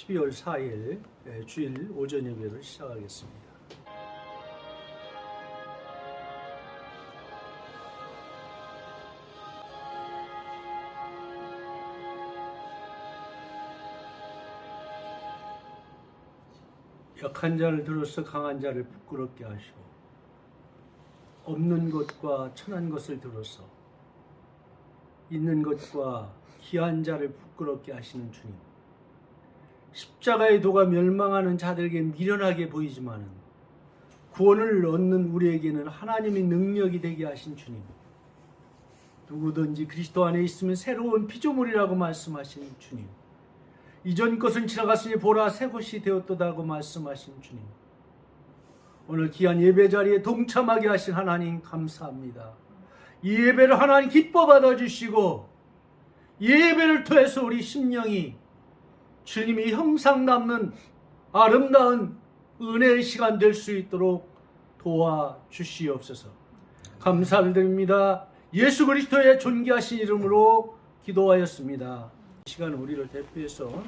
12월 4일 주일 오전 예배를 시작하겠습니다. 약한 자를 들어서 강한 자를 부끄럽게 하시고 없는 것과 천한 것을 들어서 있는 것과 귀한 자를 부끄럽게 하시는 주님. 십자가의 도가 멸망하는 자들에게 미련하게 보이지만은 구원을 얻는 우리에게는 하나님의 능력이 되게 하신 주님. 누구든지 그리스도 안에 있으면 새로운 피조물이라고 말씀하신 주님. 이전 것은 지나갔으니 보라 새 것이 되었도다고 말씀하신 주님. 오늘 귀한 예배 자리에 동참하게 하신 하나님 감사합니다. 이 예배를 하나님 기뻐 받아주시고 이 예배를 통해서 우리 심령이 주님이 형상 남는 아름다운 은혜의 시간 될 수 있도록 도와주시옵소서. 감사를 드립니다. 예수 그리스도의 존귀하신 이름으로 기도하였습니다. 이 시간 우리를 대표해서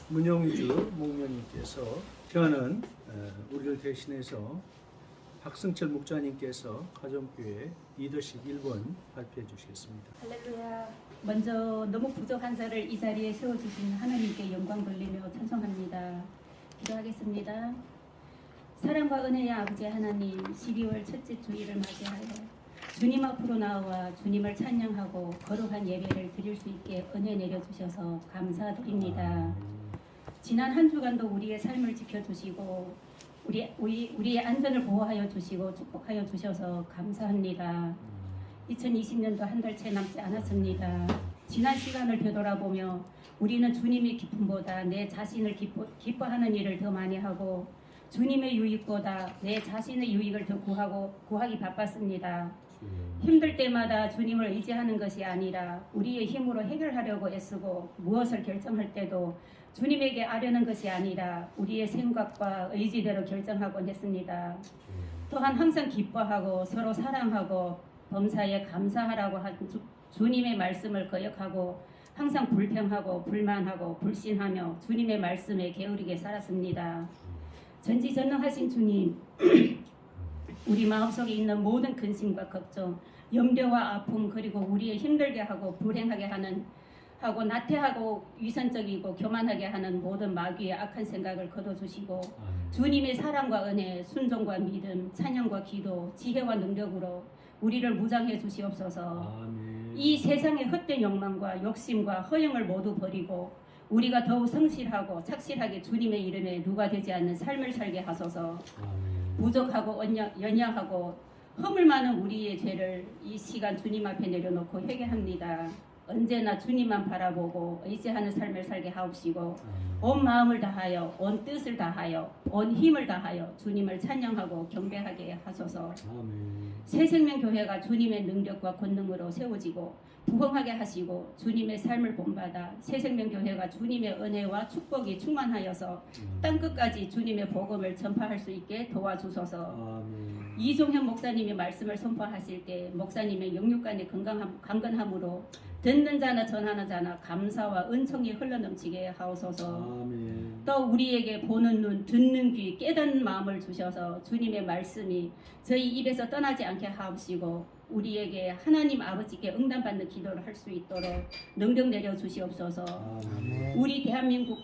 문영주 목녀님께서 시간은 우리를 대신해서 박승철 목자님께서 가정교회 리더십 1번 발표해 주시겠습니다. 할렐루야. 먼저 너무 부족한 저를 이 자리에 세워주신 하나님께 영광 돌리며 찬송합니다. 기도하겠습니다. 사랑과 은혜의 아버지 하나님, 12월 첫째 주일을 맞이하여 주님 앞으로 나와 주님을 찬양하고 거룩한 예배를 드릴 수 있게 은혜 내려주셔서 감사드립니다. 지난 한 주간도 우리의 삶을 지켜주시고 우리의 안전을 보호하여 주시고 축복하여 주셔서 감사합니다. 2020년도 한 달 채 남지 않았습니다. 지난 시간을 되돌아보며 우리는 주님의 기쁨보다 내 자신을 기뻐하는 일을 더 많이 하고 주님의 유익보다 내 자신의 유익을 더 구하기 바빴습니다. 힘들 때마다 주님을 의지하는 것이 아니라 우리의 힘으로 해결하려고 애쓰고 무엇을 결정할 때도 주님에게 아뢰는 것이 아니라 우리의 생각과 의지대로 결정하곤 했습니다. 또한 항상 기뻐하고 서로 사랑하고 범사에 감사하라고 한 주님의 말씀을 거역하고 항상 불평하고 불만하고 불신하며 주님의 말씀에 게으르게 살았습니다. 전지전능하신 주님, 우리 마음속에 있는 모든 근심과 걱정, 염려와 아픔, 그리고 우리의 힘들게 하고 불행하게 하고 나태하고 위선적이고 교만하게 하는 모든 마귀의 악한 생각을 거둬주시고 주님의 사랑과 은혜, 순종과 믿음, 찬양과 기도, 지혜와 능력으로 우리를 무장해 주시옵소서. 이 세상의 헛된 욕망과 욕심과 허영을 모두 버리고 우리가 더욱 성실하고 착실하게 주님의 이름에 누가 되지 않는 삶을 살게 하소서. 부족하고 연약하고 허물 많은 우리의 죄를 이 시간 주님 앞에 내려놓고 회개합니다. 언제나 주님만 바라보고 의지하는 삶을 살게 하옵시고 온 마음을 다하여 온 뜻을 다하여 온 힘을 다하여 주님을 찬양하고 경배하게 하소서. 새생명교회가 주님의 능력과 권능으로 세워지고 부흥하게 하시고 주님의 삶을 본받아 새생명교회가 주님의 은혜와 축복이 충만하여서 땅끝까지 주님의 복음을 전파할 수 있게 도와주소서. 이종현 목사님이 말씀을 선포하실 때 목사님의 영육간의 강건함으로 듣는 자나 전하는 자나 감사와 은총이 흘러넘치게 하옵소서. 또 우리에게 보는 눈, 듣는 귀, 깨닫는 마음을 주셔서 주님의 말씀이 저희 입에서 떠나지 않게 하옵시고 우리에게 하나님 아버지께 응답받는 기도를 할 수 있도록 능력 내려 주시옵소서. 우리 대한민국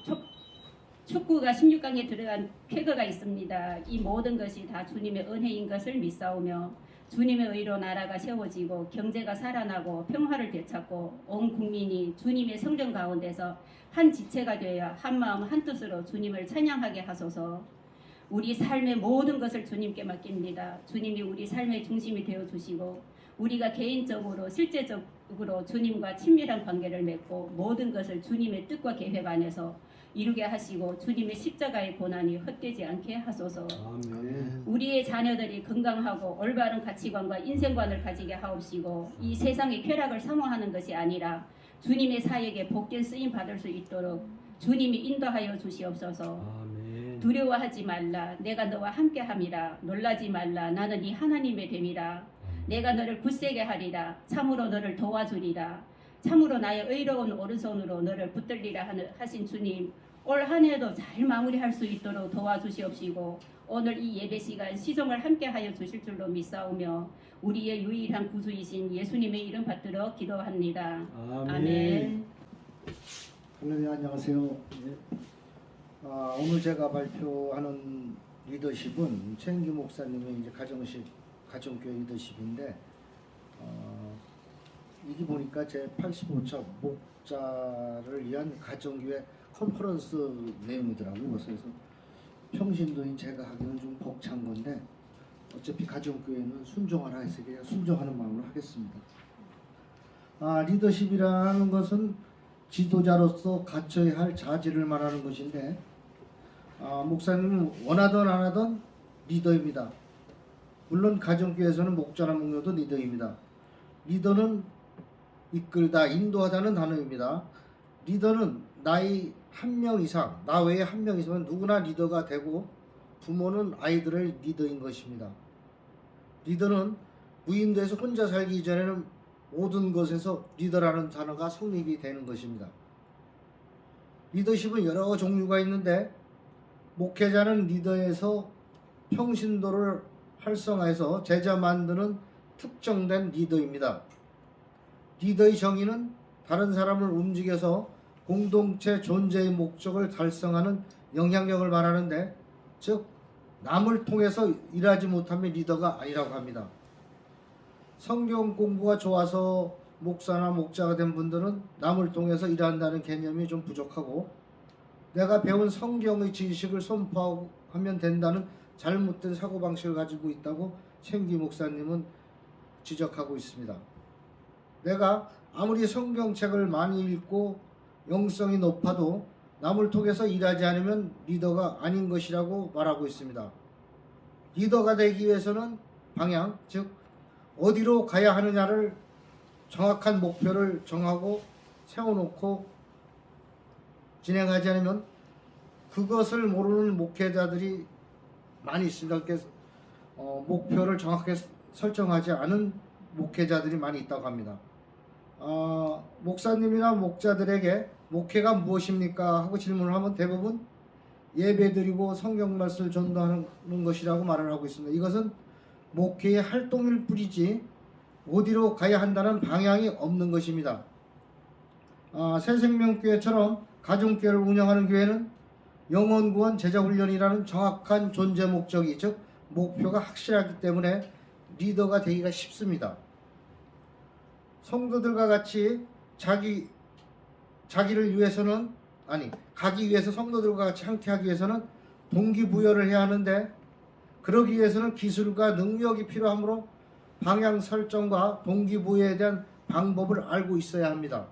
축구가 16강에 들어간 쾌거가 있습니다. 이 모든 것이 다 주님의 은혜인 것을 믿사오며 주님의 의로 나라가 세워지고 경제가 살아나고 평화를 되찾고 온 국민이 주님의 성전 가운데서 한 지체가 되어 한 마음 한 뜻으로 주님을 찬양하게 하소서. 우리 삶의 모든 것을 주님께 맡깁니다. 주님이 우리 삶의 중심이 되어주시고 우리가 개인적으로 실제적으로 주님과 친밀한 관계를 맺고 모든 것을 주님의 뜻과 계획 안에서 이루게 하시고 주님의 십자가의 고난이 헛되지 않게 하소서. 아멘. 우리의 자녀들이 건강하고 올바른 가치관과 인생관을 가지게 하옵시고 이 세상의 쾌락을 사모하는 것이 아니라 주님의 사역에 복된 쓰임 받을 수 있도록 주님이 인도하여 주시옵소서. 아멘. 두려워하지 말라. 내가 너와 함께함이라. 놀라지 말라. 나는 네 하나님의 됨이라. 내가 너를 굳세게 하리라. 참으로 너를 도와주리라. 참으로 나의 의로운 오른손으로 너를 붙들리라 하신 주님, 올 한 해도 잘 마무리할 수 있도록 도와주시옵시고 오늘 이 예배 시간 시종을 함께하여 주실 줄로 믿사오며 우리의 유일한 구주이신 예수님의 이름 받들어 기도합니다. 아멘. 할렐루야, 안녕하세요. 예. 오늘 제가 발표하는 리더십은 최인규 목사님의 이제 가정교회 리더십인데 이게 보니까 제 85차 목자를 위한 가정교회 컨퍼런스 내용이더라고요. 그래서 평신도인 제가 하기는 좀 벅찬 건데 어차피 가정교회는 순종하라 해서 그냥 순종하는 마음으로 하겠습니다. 리더십이라는 것은 지도자로서 갖춰야 할 자질을 말하는 것인데 목사님은 원하든 안 하든 리더입니다. 물론 가정교회에서는 목자나 목녀도 리더입니다. 리더는 이끌다, 인도하다는 단어입니다. 리더는 나이 한 명 이상, 나 외에 한 명 있으면 누구나 리더가 되고 부모는 아이들의 리더인 것입니다. 리더는 무인도에서 혼자 살기 이전에는 모든 것에서 리더라는 단어가 성립이 되는 것입니다. 리더십은 여러 종류가 있는데 목회자는 리더에서 평신도를 활성화해서 제자 만드는 특정된 리더입니다. 리더의 정의는 다른 사람을 움직여서 공동체 존재의 목적을 달성하는 영향력을 말하는데 즉 남을 통해서 일하지 못하면 리더가 아니라고 합니다. 성경 공부가 좋아서 목사나 목자가 된 분들은 남을 통해서 일한다는 개념이 좀 부족하고 내가 배운 성경의 지식을 선포하면 된다는 잘못된 사고방식을 가지고 있다고 최인규 목사님은 지적하고 있습니다. 내가 아무리 성경책을 많이 읽고 영성이 높아도 남을 통해서 일하지 않으면 리더가 아닌 것이라고 말하고 있습니다. 리더가 되기 위해서는 방향, 즉 어디로 가야 하느냐를 정확한 목표를 정하고 세워놓고 진행하지 않으면 그것을 모르는 목회자들이 많이 있습니다. 그래서 목표를 정확하게 설정하지 않은 목회자들이 많이 있다고 합니다. 목사님이나 목자들에게 목회가 무엇입니까? 하고 질문을 하면 대부분 예배드리고 성경 말씀을 전도하는 것이라고 말을 하고 있습니다. 이것은 목회의 활동일 뿐이지 어디로 가야 한다는 방향이 없는 것입니다. 새생명교회처럼 가정교회를 운영하는 교회는 영혼구원 제자훈련이라는 정확한 존재 목적이 즉 목표가 확실하기 때문에 리더가 되기가 쉽습니다. 성도들과 같이 자기를 위해서는 가기 위해서 성도들과 같이 함께 하기 위해서는 동기부여를 해야 하는데 그러기 위해서는 기술과 능력이 필요하므로 방향 설정과 동기부여에 대한 방법을 알고 있어야 합니다.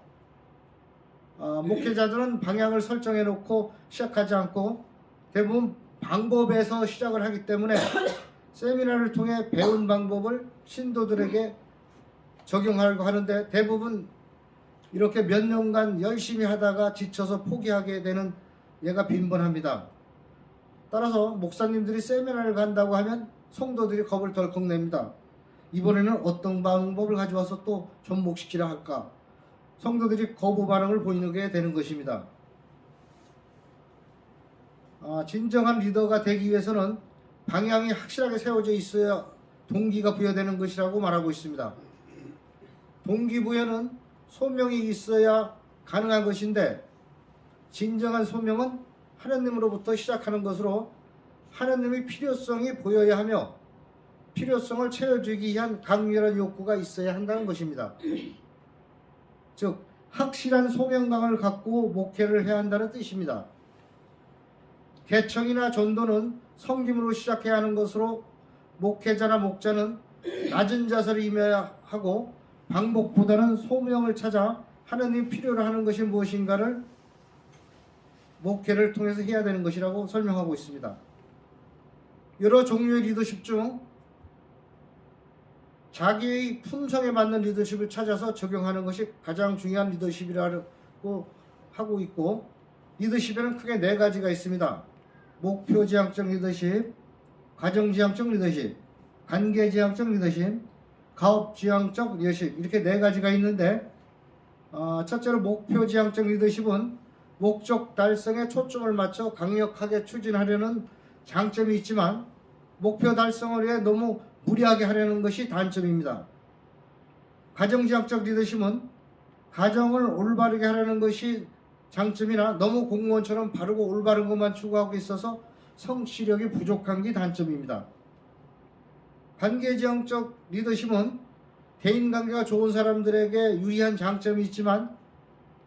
목회자들은 방향을 설정해 놓고 시작하지 않고 대부분 방법에서 시작을 하기 때문에 세미나를 통해 배운 방법을 신도들에게 적용하려고 하는데 대부분 이렇게 몇 년간 열심히 하다가 지쳐서 포기하게 되는 예가 빈번합니다. 따라서 목사님들이 세미나를 간다고 하면 성도들이 겁을 덜컥 냅니다. 이번에는 어떤 방법을 가져와서 또 접목시키려 할까? 성도들이 거부 반응을 보이게 되는 것입니다. 진정한 리더가 되기 위해서는 방향이 확실하게 세워져 있어야 동기가 부여되는 것이라고 말하고 있습니다. 동기부여는 소명이 있어야 가능한 것인데 진정한 소명은 하나님으로부터 시작하는 것으로 하나님의 필요성이 보여야 하며 필요성을 채워주기 위한 강렬한 욕구가 있어야 한다는 것입니다. 즉 확실한 소명감을 갖고 목회를 해야 한다는 뜻입니다. 개청이나 전도는 섬김으로 시작해야 하는 것으로 목회자나 목자는 낮은 자세를 임해야 하고 방법보다는 소명을 찾아 하나님 필요로 하는 것이 무엇인가를 목회를 통해서 해야 되는 것이라고 설명하고 있습니다. 여러 종류의 리더십 중 자기의 품성에 맞는 리더십을 찾아서 적용하는 것이 가장 중요한 리더십이라고 하고 있고 리더십에는 크게 네 가지가 있습니다. 목표지향적 리더십, 가정지향적 리더십, 관계지향적 리더십, 가업지향적 리더십 이렇게 네 가지가 있는데 첫째로 목표지향적 리더십은 목적 달성에 초점을 맞춰 강력하게 추진하려는 장점이 있지만 목표 달성을 위해 너무 무리하게 하려는 것이 단점입니다. 가정지향적 리더십은 가정을 올바르게 하려는 것이 장점이나 너무 공무원처럼 바르고 올바른 것만 추구하고 있어서 성취력이 부족한 게 단점입니다. 관계지향적 리더십은 대인관계가 좋은 사람들에게 유리한 장점이 있지만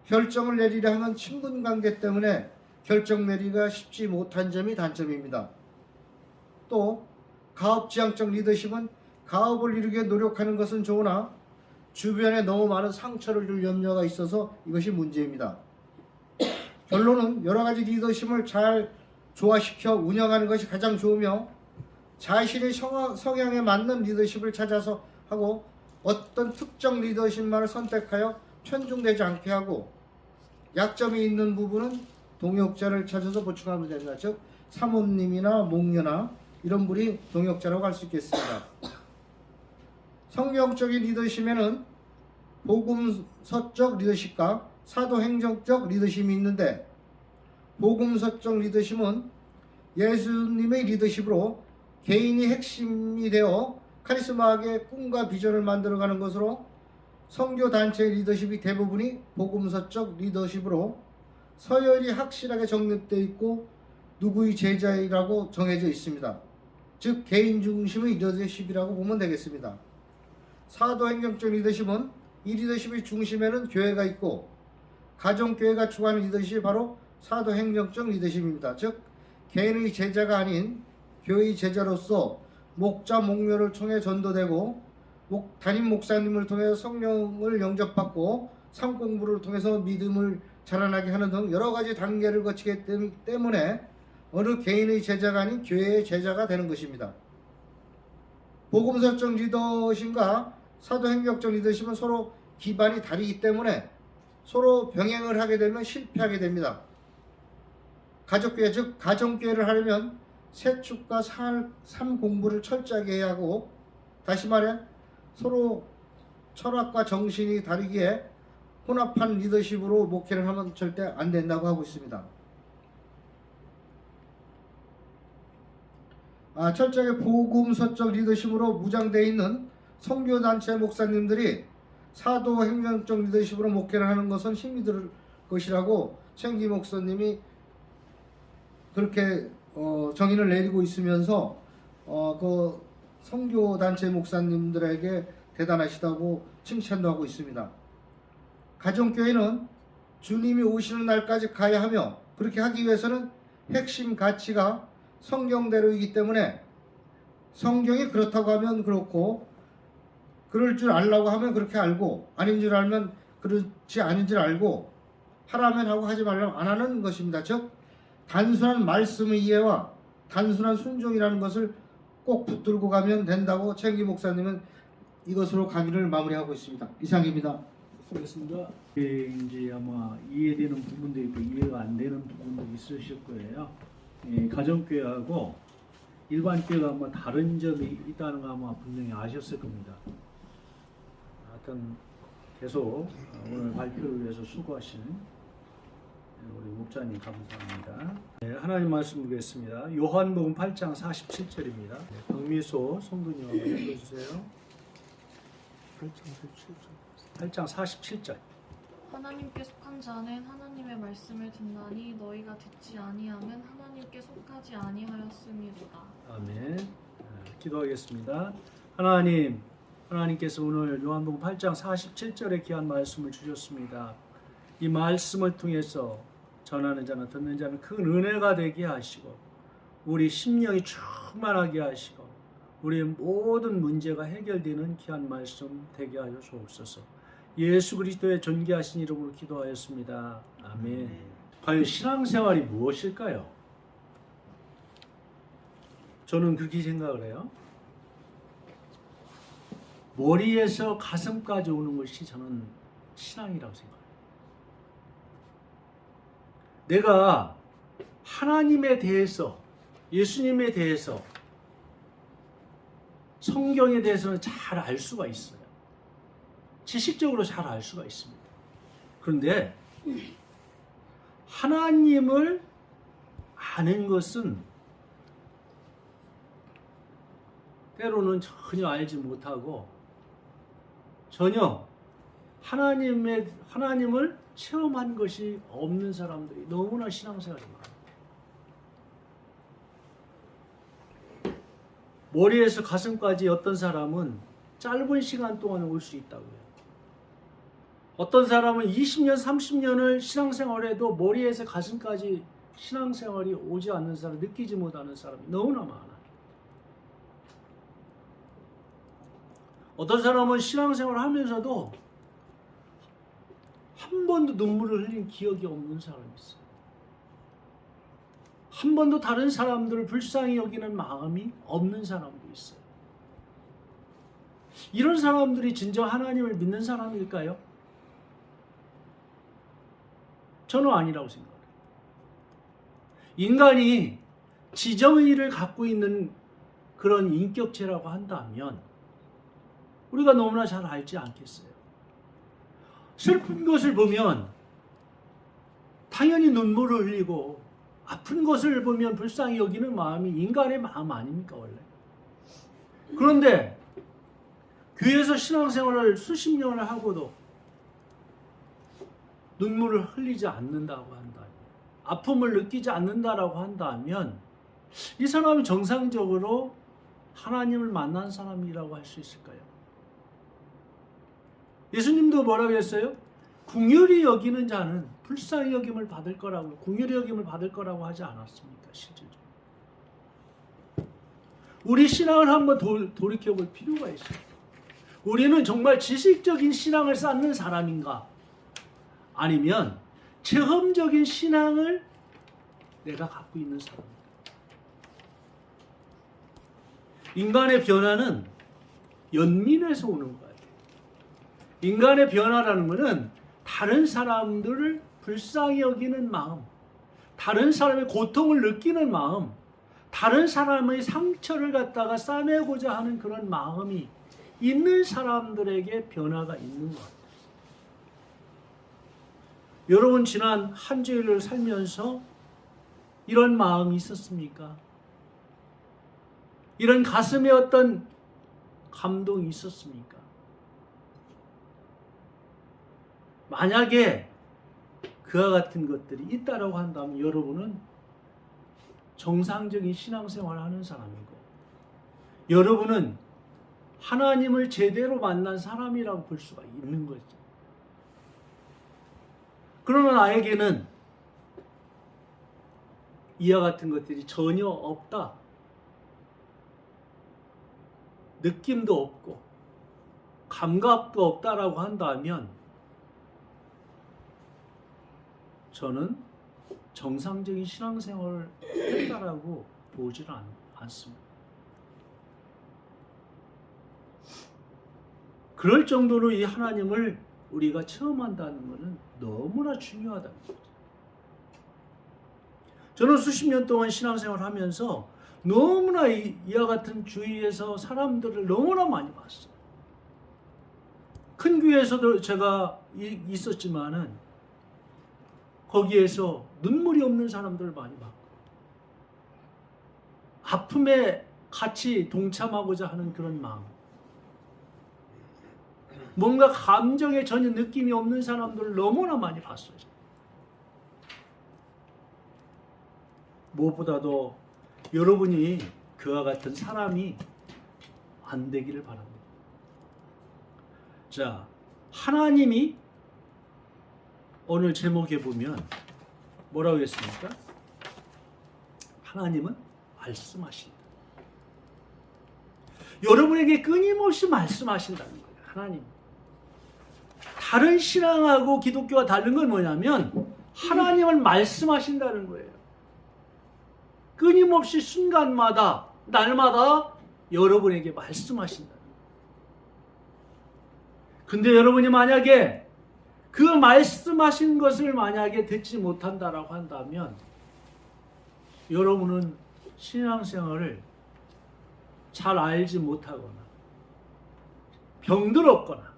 결정을 내리려 하면 친분관계 때문에 결정 내리기가 쉽지 못한 점이 단점입니다. 또 가업지향적 리더십은 가업을 이루기 위해 노력하는 것은 좋으나 주변에 너무 많은 상처를 줄 염려가 있어서 이것이 문제입니다. 결론은 여러 가지 리더십을 잘 조화시켜 운영하는 것이 가장 좋으며 자신의 성향에 맞는 리더십을 찾아서 하고 어떤 특정 리더십만을 선택하여 편중되지 않게 하고 약점이 있는 부분은 동역자를 찾아서 보충하면 됩니다. 즉 사모님이나 목녀나 이런 분이 동역자라고 할 수 있겠습니다. 성경적인 리더십에는 복음서적 리더십과 사도행정적 리더십이 있는데 복음서적 리더십은 예수님의 리더십으로 개인이 핵심이 되어 카리스마하게 꿈과 비전을 만들어가는 것으로 선교단체의 리더십이 대부분이 복음서적 리더십으로 서열이 확실하게 정립되어 있고 누구의 제자이라고 정해져 있습니다. 즉 개인 중심의 리더십이라고 보면 되겠습니다. 사도행정적 리더십은 이 리더십의 중심에는 교회가 있고 가정교회가 추구하는 리더십이 바로 사도행정적 리더십입니다. 즉 개인의 제자가 아닌 교회의 제자로서 목자 목녀를 통해 전도되고 담임 목사님을 통해 성령을 영접받고 삶 공부를 통해서 믿음을 자라나게 하는 등 여러 가지 단계를 거치기 때문에 어느 개인의 제자가 아닌 교회의 제자가 되는 것입니다. 복음서적 리더십과 사도행정적 리더십은 서로 기반이 다르기 때문에 서로 병행을 하게 되면 실패하게 됩니다. 가족교회 즉 가정교회를 하려면 세축과 삶 공부를 철저하게 해야 하고 다시 말해 서로 철학과 정신이 다르기에 혼합한 리더십으로 목회를 하면 절대 안 된다고 하고 있습니다. 철저하게 복음서적 리더십으로 무장되어 있는 선교단체 목사님들이 사도행정적 리더십으로 목회를 하는 것은 힘이 들 것이라고 최기 목사님이 그렇게 정의를 내리고 있으면서 그 선교단체 목사님들에게 대단하시다고 칭찬도 하고 있습니다. 가정교회는 주님이 오시는 날까지 가야 하며 그렇게 하기 위해서는 핵심 가치가 성경대로이기 때문에 성경이 그렇다고 하면 그렇고 그럴 줄 알라고 하면 그렇게 알고 아닌 줄 알면 그렇지 않은 줄 알고 하라면 하고 하지 말라면 안 하는 것입니다. 즉 단순한 말씀의 이해와 단순한 순종이라는 것을 꼭 붙들고 가면 된다고 최기 목사님은 이것으로 강의를 마무리하고 있습니다. 이상입니다. 수고했습니다. 이제 아마 이해되는 부분도 있고 이해가 안 되는 부분도 있으실 거예요. 가정교회하고 일반교회가 아마 다른 점이 있다는 거 아마 분명히 아셨을 겁니다. 하여튼 계속 오늘 발표를 위해서 수고하신 우리 목자님 감사합니다. 하나님 말씀 보겠습니다. 요한복음 8장 47절입니다. 박미소 성도님 읽어주세요. 8장 47절. 하나님께 속한 자는 하나님의 말씀을 듣나니 너희가 듣지 아니하면 하나님께 속하지 아니하였음이로다. 아멘. 기도하겠습니다. 하나님께서 오늘 요한복음 8장 47절에 귀한 말씀을 주셨습니다. 이 말씀을 통해서 전하는 자는 듣는 자는 큰 은혜가 되게 하시고 우리 심령이 충만하게 하시고 우리의 모든 문제가 해결되는 귀한 말씀 되게 하여 주옵소서. 예수 그리스도의 존귀하신 이름으로 기도하였습니다. 아멘. 과연 신앙생활이 무엇일까요? 저는 그렇게 생각을 해요. 머리에서 가슴까지 오는 것이 저는 신앙이라고 생각해요. 내가 하나님에 대해서, 예수님에 대해서, 성경에 대해서는 잘 알 수가 있어요. 지식적으로 잘 알 수가 있습니다. 그런데 하나님을 아는 것은 때로는 전혀 알지 못하고 전혀 하나님을 체험한 것이 없는 사람들이 너무나 신앙생활이 많아요. 머리에서 가슴까지 어떤 사람은 짧은 시간 동안 올 수 있다고요. 어떤 사람은 20년, 30년을 신앙생활해도 머리에서 가슴까지 신앙생활이 오지 않는 사람, 느끼지 못하는 사람이 너무나 많아요. 어떤 사람은 신앙생활을 하면서도 한 번도 눈물을 흘린 기억이 없는 사람이 있어요. 한 번도 다른 사람들을 불쌍히 여기는 마음이 없는 사람도 있어요. 이런 사람들이 진정 하나님을 믿는 사람일까요? 저는 아니라고 생각해요. 인간이 지정의를 갖고 있는 그런 인격체라고 한다면 우리가 너무나 잘 알지 않겠어요? 슬픈 것을 보면 당연히 눈물을 흘리고 아픈 것을 보면 불쌍히 여기는 마음이 인간의 마음 아닙니까 원래? 그런데 교회에서 신앙생활을 수십 년을 하고도 눈물을 흘리지 않는다고 한다면, 아픔을 느끼지 않는다라고 한다면 이 사람이 정상적으로 하나님을 만난 사람이라고 할 수 있을까요? 예수님도 뭐라고 했어요? 긍휼히 여기는 자는 불쌍히 여김을 받을 거라고, 긍휼히 여김을 받을 거라고 하지 않았습니까? 실제로. 우리 신앙을 한번 돌이켜볼 필요가 있어요. 우리는 정말 지식적인 신앙을 쌓는 사람인가? 아니면 체험적인 신앙을 내가 갖고 있는 사람인가? 인간의 변화는 연민에서 오는 거예요. 인간의 변화라는 것은 다른 사람들을 불쌍히 여기는 마음, 다른 사람의 고통을 느끼는 마음, 다른 사람의 상처를 갖다가 싸매고자 하는 그런 마음이 있는 사람들에게 변화가 있는 것 같아요. 여러분 지난 한 주일을 살면서 이런 마음이 있었습니까? 이런 가슴에 어떤 감동이 있었습니까? 만약에 그와 같은 것들이 있다라고 한다면 여러분은 정상적인 신앙생활을 하는 사람이고 여러분은 하나님을 제대로 만난 사람이라고 볼 수가 있는 거죠. 그러나 나에게는 이와 같은 것들이 전혀 없다. 느낌도 없고 감각도 없다라고 한다면 저는 정상적인 신앙생활을 했다라고 보지는 않습니다. 그럴 정도로 이 하나님을 우리가 체험한다는 것은 너무나 중요하다는 거죠. 저는 수십 년 동안 신앙생활을 하면서 너무나 이와 같은 주위에서 사람들을 너무나 많이 봤어요. 큰 교회에서도 제가 있었지만은 거기에서 눈물이 없는 사람들을 많이 봤고 아픔에 같이 동참하고자 하는 그런 마음, 뭔가 감정에 전혀 느낌이 없는 사람들을 너무나 많이 봤어요. 무엇보다도 여러분이 그와 같은 사람이 안 되기를 바랍니다. 자, 하나님이 오늘 제목에 보면 뭐라고 했습니까? 하나님은 말씀하신다. 여러분에게 끊임없이 말씀하신다는 거예요. 하나님. 다른 신앙하고 기독교가 다른 건 뭐냐면 하나님은 말씀하신다는 거예요. 끊임없이 순간마다 날마다 여러분에게 말씀하신다는 거예요. 근데 여러분이 만약에 그 말씀하신 것을 만약에 듣지 못한다라고 한다면 여러분은 신앙생활을 잘 알지 못하거나 병들었거나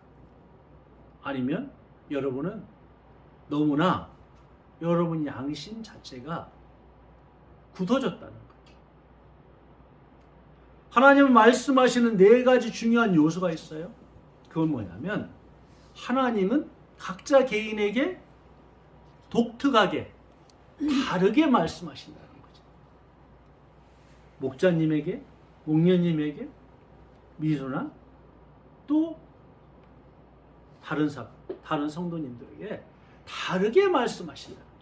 아니면 여러분은 너무나 여러분 양심 자체가 굳어졌다는 거예요. 하나님은 말씀하시는 4가지 중요한 요소가 있어요. 그건 뭐냐면 하나님은 각자 개인에게 독특하게 다르게 말씀하신다는 거죠. 목자님에게, 목녀님에게, 미소나 또 다른 사람, 다른 성도님들에게 다르게 말씀하신다는 거예요.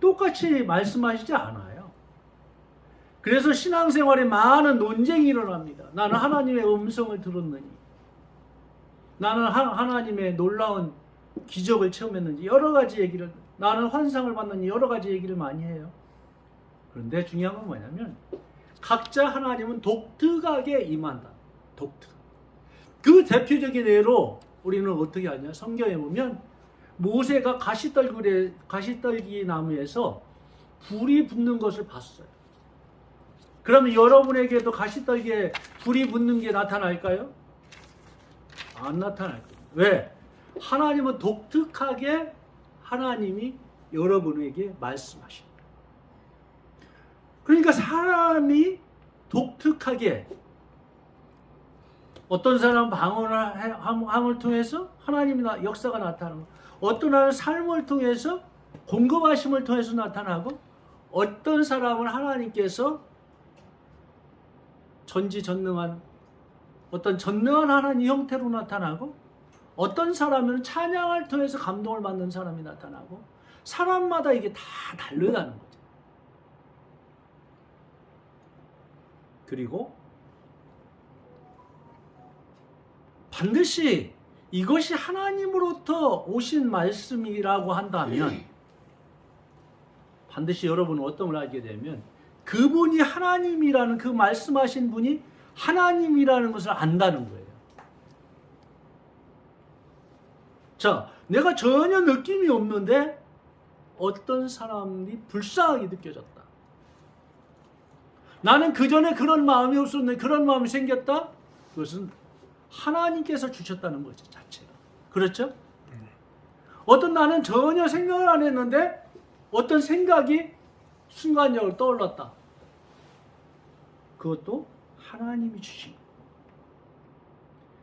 똑같이 말씀하시지 않아요. 그래서 신앙생활에 많은 논쟁이 일어납니다. 나는 하나님의 음성을 들었느니, 나는 하나님의 놀라운 기적을 체험했는지, 여러 가지 얘기를, 나는 환상을 봤느니 여러 가지 얘기를 많이 해요. 그런데 중요한 건 뭐냐면 각자 하나님은 독특하게 임한다. 독특. 그 대표적인 예로 우리는 어떻게 하냐? 성경에 보면 모세가 가시떨기 나무에서 불이 붙는 것을 봤어요. 그러면 여러분에게도 가시떨기에 불이 붙는 게 나타날까요? 안 나타날 겁니다. 왜? 하나님은 독특하게 하나님이 여러분에게 말씀하십니다. 그러니까 사람이 독특하게, 어떤 사람은 방언을 통해서 하나님의 역사가 나타나고, 어떤 사람은 삶을 통해서 공급하심을 통해서 나타나고, 어떤 사람은 하나님께서 전지전능한 어떤 전능한 하나님 형태로 나타나고, 어떤 사람은 찬양을 통해서 감동을 받는 사람이 나타나고, 사람마다 이게 다 다르다는 거죠. 그리고 반드시 이것이 하나님으로부터 오신 말씀이라고 한다면 반드시 여러분은 어떤 걸 알게 되면 그분이 하나님이라는, 그 말씀하신 분이 하나님이라는 것을 안다는 거예요. 자, 내가 전혀 느낌이 없는데 어떤 사람이 불쌍하게 느껴졌다. 나는 그전에 그런 마음이 없었는데 그런 마음이 생겼다. 그것은 하나님께서 주셨다는 거죠, 자체가. 그렇죠? 어떤 나는 전혀 생각을 안 했는데 어떤 생각이 순간적으로 떠올랐다. 그것도 하나님이 주신 거예요.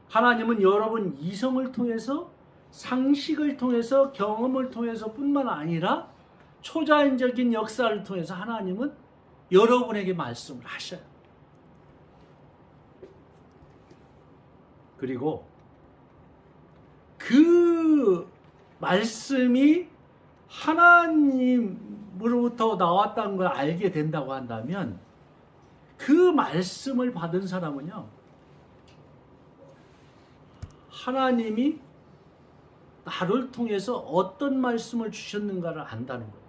하나님은 여러분 이성을 통해서, 상식을 통해서, 경험을 통해서 뿐만 아니라 초자연적인 역사를 통해서 하나님은 여러분에게 말씀을 하셔요. 그리고 그 말씀이 하나님으로부터 나왔다는 걸 알게 된다고 한다면 그 말씀을 받은 사람은요, 하나님이 나를 통해서 어떤 말씀을 주셨는가를 안다는 거예요.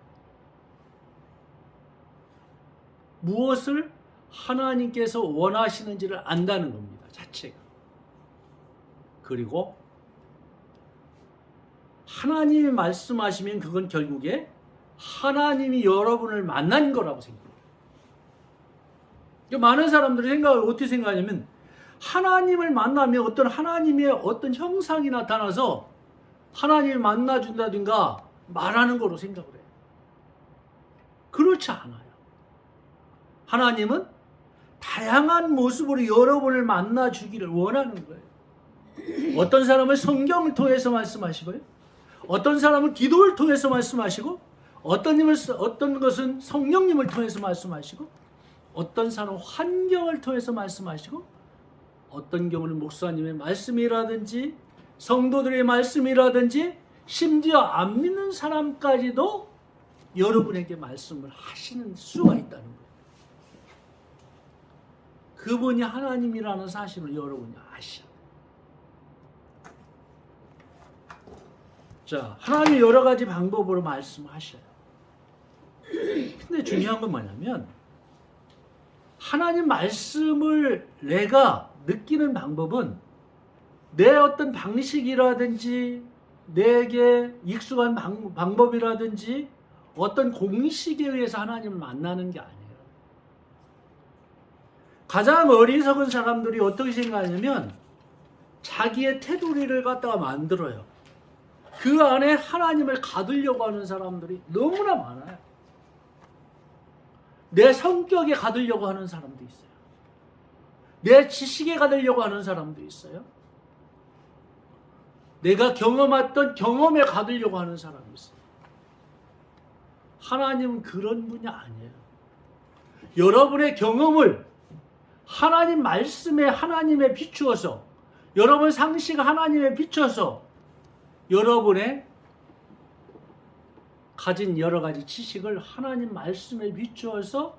무엇을 하나님께서 원하시는지를 안다는 겁니다, 자체가. 그리고 하나님이 말씀하시면 그건 결국에 하나님이 여러분을 만난 거라고 생각해요. 많은 사람들이 생각을 어떻게 생각하냐면 하나님을 만나면 어떤 하나님의 어떤 형상이 나타나서 하나님을 만나준다든가 말하는 거로 생각을 해요. 그렇지 않아요. 하나님은 다양한 모습으로 여러분을 만나주기를 원하는 거예요. 어떤 사람은 성경을 통해서 말씀하시고요, 어떤 사람은 기도를 통해서 말씀하시고, 어떤 것은 성령님을 통해서 말씀하시고, 어떤 사람은 환경을 통해서 말씀하시고, 어떤 경우는 목사님의 말씀이라든지 성도들의 말씀이라든지 심지어 안 믿는 사람까지도 여러분에게 말씀을 하시는 수가 있다는 거예요. 그분이 하나님이라는 사실을 여러분이 아셔야 돼요. 자, 하나님이 여러 가지 방법으로 말씀하셔요. 근데 중요한 건 뭐냐면 하나님 말씀을 내가 느끼는 방법은 내 어떤 방식이라든지 내게 익숙한 방법이라든지 어떤 공식에 의해서 하나님을 만나는 게 아니에요. 가장 어리석은 사람들이 어떻게 생각하냐면 자기의 테두리를 갖다가 만들어요. 그 안에 하나님을 가두려고 하는 사람들이 너무나 많아요. 내 성격에 가두려고 하는 사람도 있어요. 내 지식에 가두려고 하는 사람도 있어요. 내가 경험했던 경험에 가두려고 하는 사람이 있어요. 하나님은 그런 분이 아니에요. 여러분의 경험을 하나님 말씀에 하나님에 비추어서, 여러분 상식 하나님에 비춰서 여러분의 가진 여러 가지 지식을 하나님 말씀에 비추어서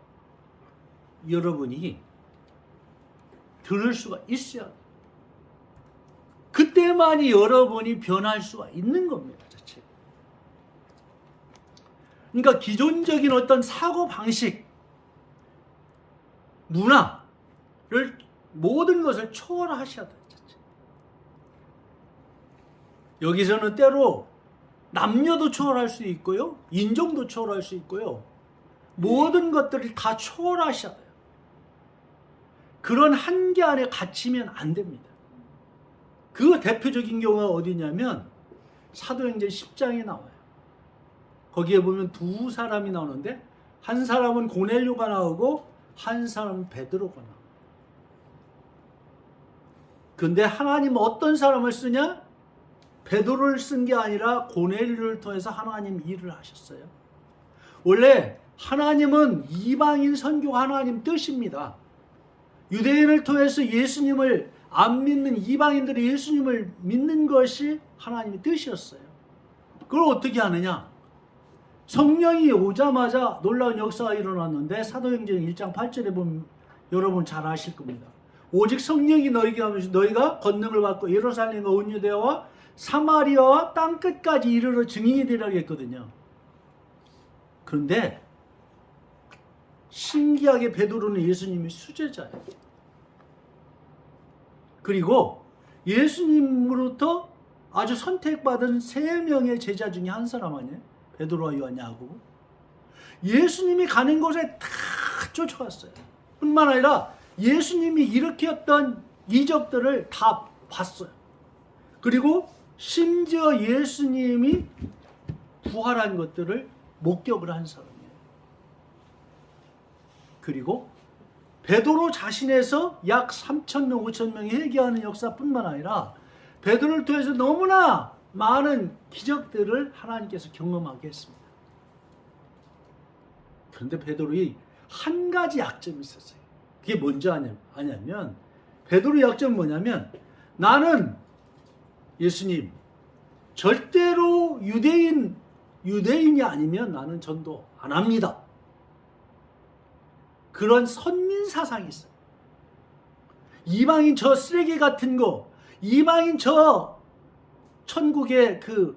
여러분이 들을 수가 있어야 돼요. 그때만이 여러분이 변할 수가 있는 겁니다. 자체. 그러니까 기존적인 어떤 사고방식, 문화를 모든 것을 초월하셔야 돼요. 자체. 여기서는 때로 남녀도 초월할 수 있고요. 인종도 초월할 수 있고요. 모든 것들을 다 초월하셔야 돼요. 그런 한계 안에 갇히면 안 됩니다. 그 대표적인 경우가 어디냐면 사도행전 10장에 나와요. 거기에 보면 두 사람이 나오는데 한 사람은 고넬료가 나오고 한 사람은 베드로가 나와요. 근데 하나님은 어떤 사람을 쓰냐? 베드로를 쓴 게 아니라 고넬료를 통해서 하나님 일을 하셨어요. 원래 하나님은 이방인 선교가 하나님 뜻입니다. 유대인을 통해서 예수님을 안 믿는 이방인들이 예수님을 믿는 것이 하나님의 뜻이었어요. 그걸 어떻게 하느냐? 성령이 오자마자 놀라운 역사가 일어났는데 사도행전 1장 8절에 보면 여러분 잘 아실 겁니다. 오직 성령이 너에게 하면서 너희가 권능을 받고 예루살렘과 온 유대와 사마리아와 땅끝까지 이르러 증인이 되라고 했거든요. 그런데 신기하게 베드로는 예수님이 수제자예요. 그리고 예수님으로부터 아주 선택받은 3명의 제자 중에 한 사람 아니에요? 베드로와 요한, 야고보. 예수님이 가는 곳에 다 쫓아갔어요. 뿐만 아니라 예수님이 일으켰던 이적들을 다 봤어요. 그리고 심지어 예수님이 부활한 것들을 목격을 한 사람이에요. 그리고 베드로 자신에서 약 3,000명, 5,000명이 회개하는 역사뿐만 아니라 베드로를 통해서 너무나 많은 기적들을 하나님께서 경험하게 했습니다. 그런데 베드로의 한 가지 약점이 있었어요. 그게 뭔지 아냐면 베드로의 약점은 뭐냐면 나는 예수님 절대로 유대인이 아니면 나는 전도 안 합니다. 그런 선민 사상이 있어요. 이방인 저 쓰레기 같은 거, 이방인 저 천국의 그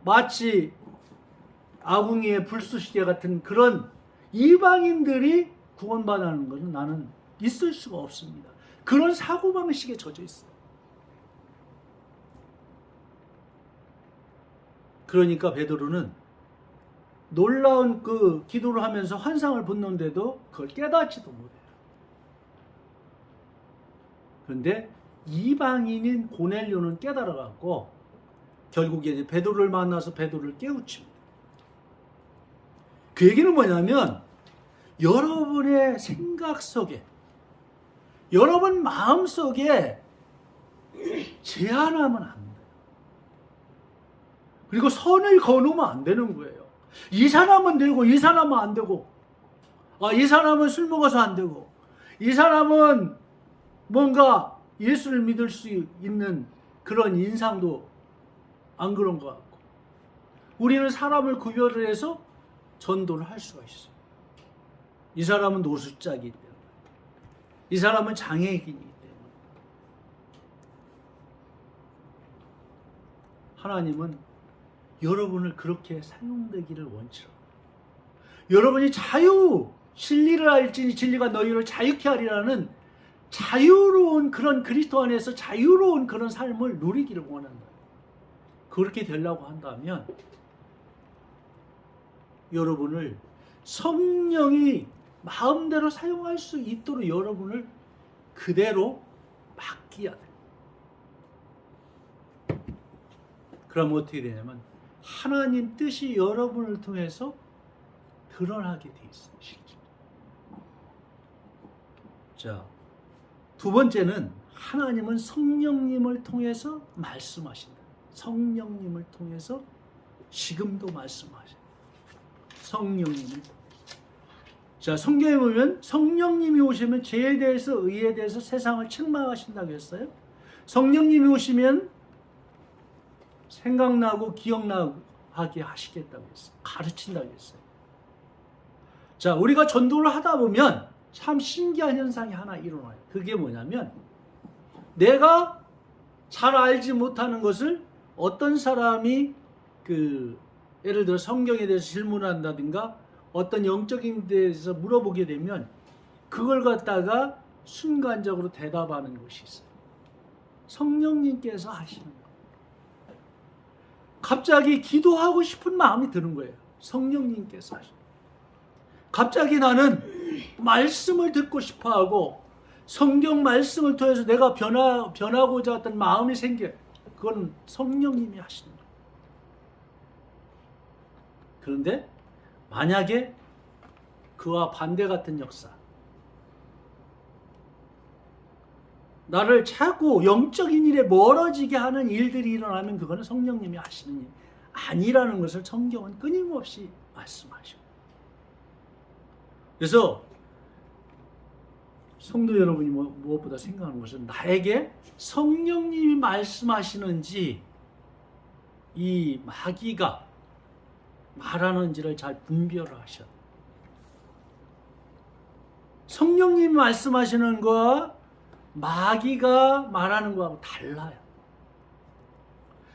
마치 아궁이의 불쏘시개 같은 그런 이방인들이 구원받는 것은 나는 있을 수가 없습니다. 그런 사고방식에 젖어 있어요. 그러니까 베드로는 놀라운 그 기도를 하면서 환상을 본는데도 그걸 깨닫지도 못해요. 그런데 이방인인 고넬료는 깨달아갖고 결국에 이제 베드로를 만나서 베드로를 깨우칩니다. 그 얘기는 뭐냐면 여러분의 생각 속에, 여러분 마음 속에 제한하면 안 돼요. 그리고 선을 거놓으면 안 되는 거예요. 이 사람은 되고 이 사람은 안 되고, 이 사람은 술 먹어서 안 되고, 이 사람은 뭔가 예수를 믿을 수 있는 그런 인상도 안 그런 것 같고, 우리는 사람을 구별을 해서 전도를 할 수가 있어요. 이 사람은 노숙자이기 때문에, 이 사람은 장애인이기 때문에. 하나님은 여러분을 그렇게 사용되기를 원치라. 여러분이 진리를 알지니 진리가 너희를 자유케 하리라는 자유로운 그런 그리스도 안에서 자유로운 그런 삶을 누리기를 원한다. 그렇게 되려고 한다면 여러분을 성령이 마음대로 사용할 수 있도록 여러분을 그대로 맡겨야 돼요. 그럼 어떻게 되냐면 하나님 뜻이 여러분을 통해서 드러나게 돼 있어요. 실제. 자, 두 번째는 하나님은 성령님을 통해서 말씀하신다. 성령님을 통해서 지금도 말씀하셔요. 성령님을. 자, 성경에 보면 성령님이 오시면 죄에 대해서 의에 대해서 세상을 책망하신다고 했어요. 성령님이 오시면 생각나고 기억나게 하시겠다고 했어요. 가르친다고 했어요. 자, 우리가 전도를 하다 보면 참 신기한 현상이 하나 일어나요. 그게 뭐냐면 내가 잘 알지 못하는 것을 어떤 사람이 예를 들어 성경에 대해서 질문한다든가 어떤 영적인 데에서 물어보게 되면 그걸 갖다가 순간적으로 대답하는 것이 있어요. 성령님께서 하시는 거예요. 갑자기 기도하고 싶은 마음이 드는 거예요. 성령님께서 하시는 거예요. 갑자기 나는 말씀을 듣고 싶어하고 성경 말씀을 통해서 내가 변하고자 했던 마음이 생겨요. 그건 성령님이 하시는 거예요. 그런데 만약에 그와 반대 같은 역사, 나를 자꾸 영적인 일에 멀어지게 하는 일들이 일어나면 그거는 성령님이 하시는 일 아니라는 것을 성경은 끊임없이 말씀하셔요. 그래서 성도 여러분이 무엇보다 생각하는 것은 나에게 성령님이 말씀하시는지 이 마귀가 말하는지를 잘 분별을 하셔야 돼요. 성령님이 말씀하시는 거와 마귀가 말하는 거하고 달라요.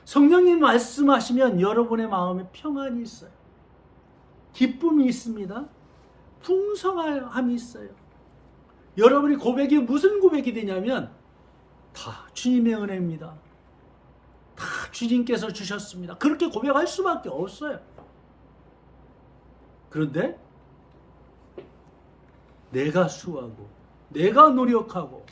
성령님 말씀하시면 여러분의 마음에 평안이 있어요. 기쁨이 있습니다. 풍성함이 있어요. 여러분이 고백이 무슨 고백이 되냐면 다 주님의 은혜입니다. 다 주님께서 주셨습니다. 그렇게 고백할 수밖에 없어요. 그런데 내가 수고하고 내가 노력하고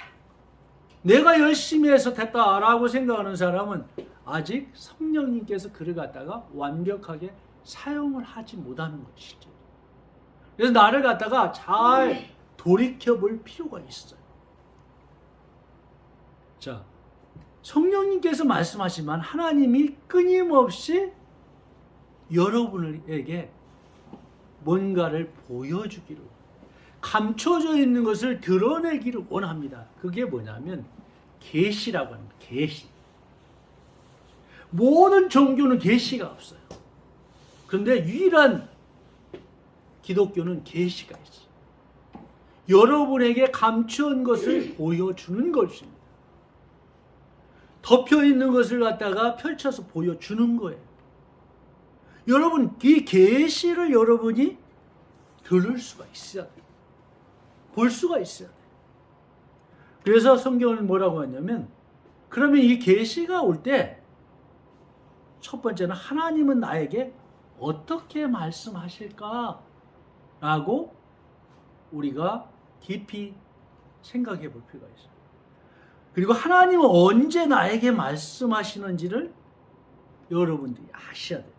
내가 열심히 해서 됐다라고 생각하는 사람은 아직 성령님께서 그를 갖다가 완벽하게 사용을 하지 못하는 것이죠. 그래서 나를 갖다가 잘 돌이켜볼 필요가 있어요. 자, 성령님께서 말씀하시지만 하나님이 끊임없이 여러분에게 뭔가를 보여주기를, 감춰져 있는 것을 드러내기를 원합니다. 그게 뭐냐면 계시라고 합니다. 계시. 모든 종교는 계시가 없어요. 그런데 유일한 기독교는 계시가 있어요. 여러분에게 감추은 것을 보여주는 것입니다. 덮여 있는 것을 갖다가 펼쳐서 보여주는 거예요. 여러분, 이 계시를 여러분이 들을 수가 있어야 돼요. 볼 수가 있어야 돼요. 그래서 성경은 뭐라고 하냐면, 그러면 이 계시가 올 때 첫 번째는 하나님은 나에게 어떻게 말씀하실까? 라고 우리가 깊이 생각해 볼 필요가 있어요. 그리고 하나님은 언제 나에게 말씀하시는지를 여러분들이 아셔야 돼요.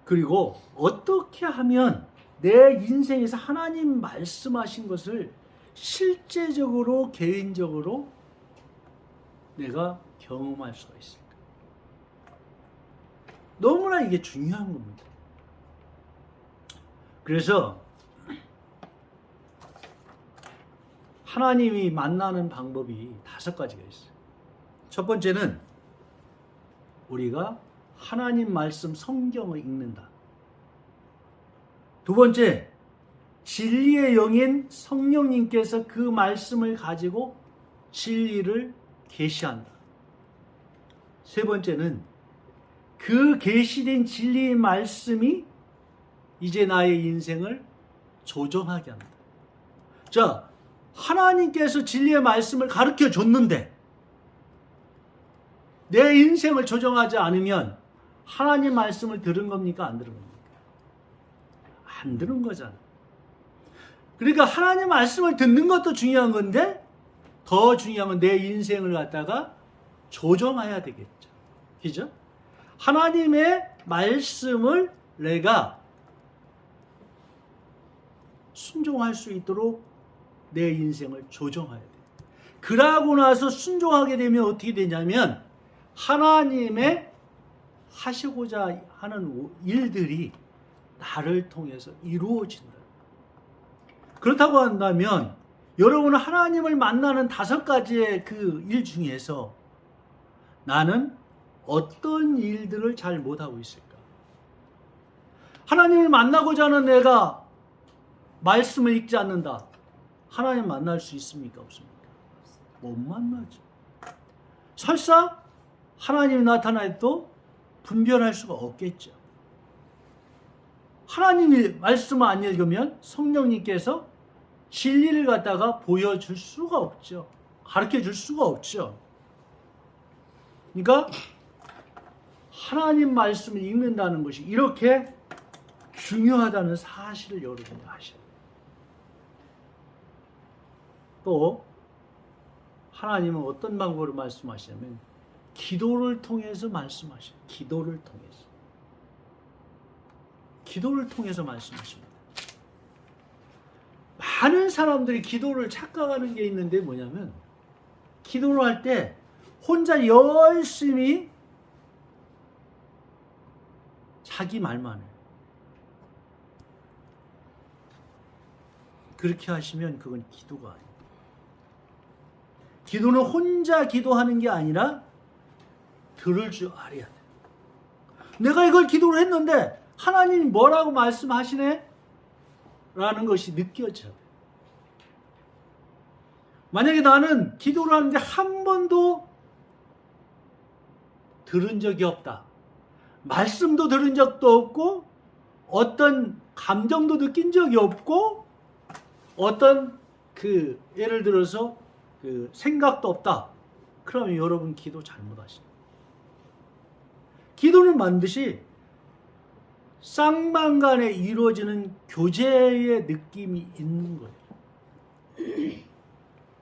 그리고 어떻게 하면 내 인생에서 하나님 말씀하신 것을 실제적으로 개인적으로 내가 경험할 수가 있을까? 너무나 이게 중요한 겁니다. 그래서 하나님이 만나는 방법이 5가지가 있어요. 첫 번째는 우리가 하나님 말씀 성경을 읽는다. 두 번째, 진리의 영인 성령님께서 그 말씀을 가지고 진리를 계시한다. 세 번째는 그 계시된 진리의 말씀이 이제 나의 인생을 조정하게 한다. 자, 하나님께서 진리의 말씀을 가르쳐 줬는데 내 인생을 조정하지 않으면 하나님 말씀을 들은 겁니까? 안 들은 겁니까? 안 들은 거잖아. 그러니까 하나님 말씀을 듣는 것도 중요한 건데 더 중요한 건 내 인생을 갖다가 조정해야 되겠죠. 그죠? 하나님의 말씀을 내가 순종할 수 있도록 내 인생을 조정해야 돼. 그러고 나서 순종하게 되면 어떻게 되냐면 하나님의 하시고자 하는 일들이 나를 통해서 이루어진다. 그렇다고 한다면 여러분은 하나님을 만나는 5가지의 그 일 중에서 나는 어떤 일들을 잘 못하고 있을까? 하나님을 만나고자 하는 내가 말씀을 읽지 않는다. 하나님 만날 수 있습니까? 없습니까? 못 만나죠. 설사 하나님이 나타나도 분별할 수가 없겠죠. 하나님이 말씀을 안 읽으면 성령님께서 진리를 갖다가 보여줄 수가 없죠. 가르쳐 줄 수가 없죠. 그러니까 하나님 말씀을 읽는다는 것이 이렇게 중요하다는 사실을 여러분이 아셔야 돼요. 또 하나님은 어떤 방법으로 말씀하시냐면 기도를 통해서 말씀하셔요. 기도를 통해서. 기도를 통해서 말씀하십니다. 많은 사람들이 기도를 착각하는 게 있는데 뭐냐면 기도를 할 때 혼자 열심히 자기 말만 해요. 그렇게 하시면 그건 기도가 아니에요. 기도는 혼자 기도하는 게 아니라 들을 줄 알아야 돼. 내가 이걸 기도를 했는데 하나님이 뭐라고 말씀하시네? 라는 것이 느껴져. 만약에 나는 기도를 하는데 한 번도 들은 적이 없다. 말씀도 들은 적도 없고 어떤 감정도 느낀 적이 없고 어떤 예를 들어서 생각도 없다. 그러면 여러분 기도 잘못하십니다. 기도는 반드시 쌍방간에 이루어지는 교제의 느낌이 있는 거예요.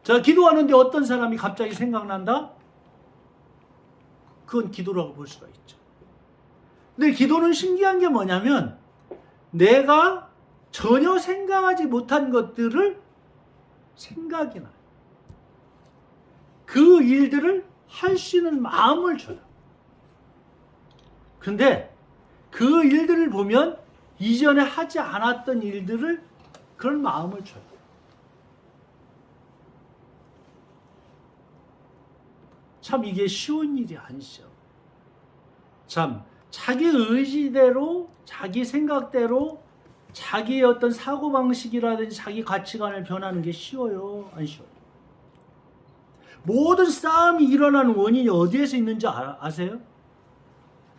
자, 기도하는데 어떤 사람이 갑자기 생각난다? 그건 기도라고 볼 수가 있죠. 근데 기도는 신기한 게 뭐냐면 내가 전혀 생각하지 못한 것들을 생각이 나요. 그 일들을 할 수 있는 마음을 줘요. 근데 그 일들을 보면 이전에 하지 않았던 일들을 그런 마음을 줘요. 참 이게 쉬운 일이 아니죠. 참 자기 의지대로 자기 생각대로 자기의 어떤 사고방식이라든지 자기 가치관을 변하는 게 쉬워요? 안 쉬워요? 모든 싸움이 일어나는 원인이 어디에서 있는지 아세요?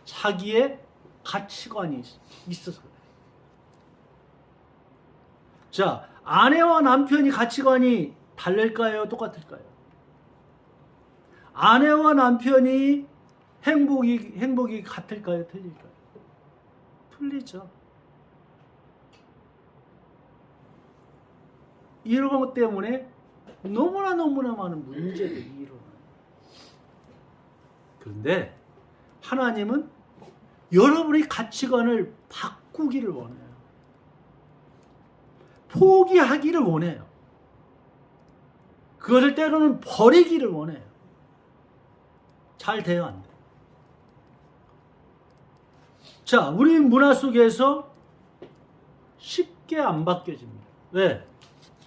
자기의 가치관이 있어서 그래요. 자, 아내와 남편이 가치관이 다를까요? 똑같을까요? 아내와 남편이 행복이 같을까요? 틀릴까요? 틀리죠. 이런 것 때문에 너무나 많은 문제들이 일어나요. 그런데 하나님은 여러분의 가치관을 바꾸기를 원해요. 포기하기를 원해요. 그것을 때로는 버리기를 원해요. 잘 돼요, 안 돼요? 자, 우리 문화 속에서 쉽게 안 바뀌어집니다. 왜?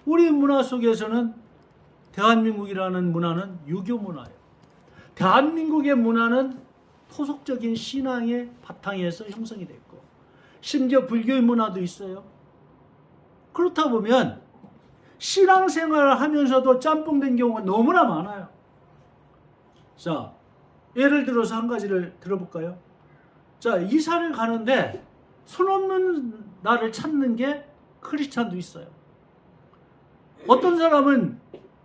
우리 문화 속에서는 대한민국이라는 문화는 유교 문화예요. 대한민국의 문화는 토속적인 신앙의 바탕에서 형성이 됐고 심지어 불교의 문화도 있어요. 그렇다 보면 신앙생활을 하면서도 짬뽕된 경우가 너무나 많아요. 자, 예를 들어서 한 가지를 들어볼까요? 자, 이사를 가는데 손 없는 나를 찾는 게 크리스찬도 있어요. 어떤 사람은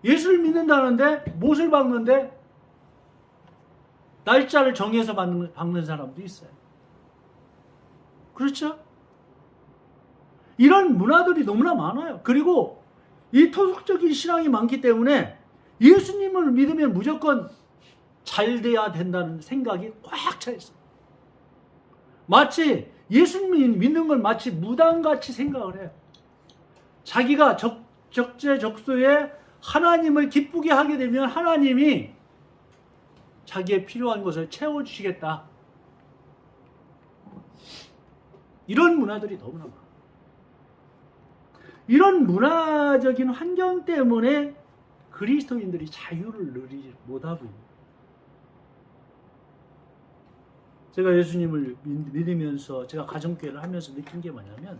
예수를 믿는다는데 못을 박는데 날짜를 정해서 박는 사람도 있어요. 그렇죠? 이런 문화들이 너무나 많아요. 그리고 이 토속적인 신앙이 많기 때문에 예수님을 믿으면 무조건 잘 돼야 된다는 생각이 꽉 차 있어요. 마치 예수님 믿는 걸 마치 무당같이 생각을 해요. 자기가 적재적소에 하나님을 기쁘게 하게 되면 하나님이 자기의 필요한 것을 채워주시겠다. 이런 문화들이 너무나 많아요. 이런 문화적인 환경 때문에 그리스도인들이 자유를 누리지 못하고 있는 거예요. 제가 예수님을 믿으면서 제가 가정교회를 하면서 느낀 게 뭐냐면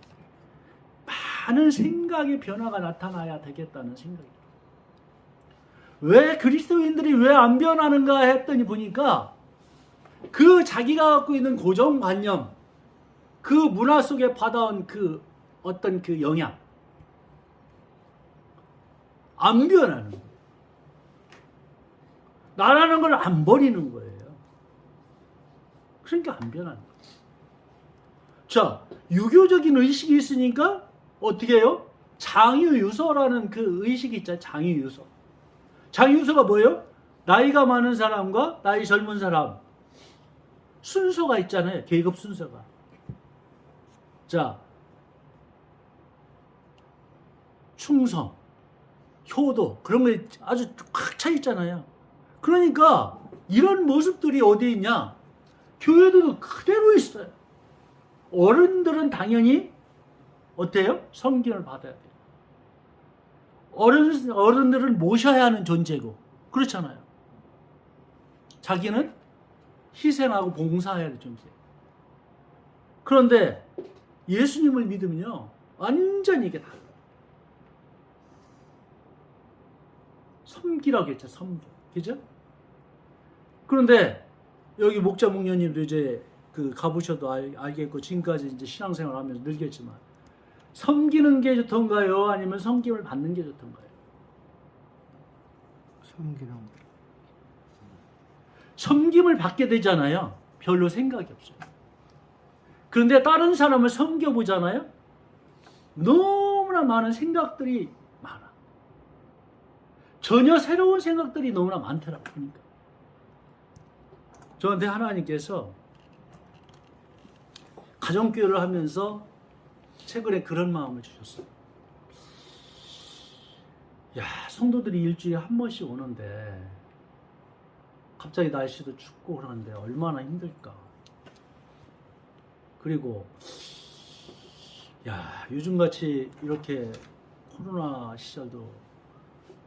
많은 생각의 변화가 나타나야 되겠다는 생각이에요. 왜 그리스도인들이 왜 안 변하는가 했더니 보니까 그 자기가 갖고 있는 고정관념, 그 문화 속에 받아온 그 어떤 그 영향 안 변하는 거예요. 나라는 걸 안 버리는 거예요. 그러니까 안 변하는 거예요. 자, 유교적인 의식이 있으니까 어떻게 해요? 장유유서라는 그 의식이 있잖아요. 장유유서. 장유유서가 뭐예요? 나이가 많은 사람과 나이 젊은 사람 순서가 있잖아요. 계급 순서가. 자, 충성, 효도 그런 게 아주 꽉 차 있잖아요. 그러니까 이런 모습들이 어디 있냐? 교회도 그대로 있어요. 어른들은 당연히 어때요? 성경을 받아야 돼요. 어른들은 모셔야 하는 존재고 그렇잖아요. 자기는 희생하고 봉사해야 할 존재. 그런데 예수님을 믿으면요 완전히 이게 달라요. 섬기라고 했죠. 섬겨. 그죠? 그런데 여기 목자 목녀님도 이제 그 가보셔도 알겠고 지금까지 이제 신앙생활 하면서 늘겠지만 섬기는 게 좋던가요? 아니면 섬김을 받는 게 좋던가요? 섬기는 거. 섬김을 받게 되잖아요. 별로 생각이 없어요. 그런데 다른 사람을 섬겨보잖아요. 너무나 많은 생각들이 많아. 전혀 새로운 생각들이 너무나 많더라고요. 그러니까. 저한테 하나님께서 가정교회를 하면서 최근에 그런 마음을 주셨어요. 야, 성도들이 일주일에 한 번씩 오는데 갑자기 날씨도 춥고 그러는데 얼마나 힘들까. 그리고 야, 요즘같이 이렇게 코로나 시절도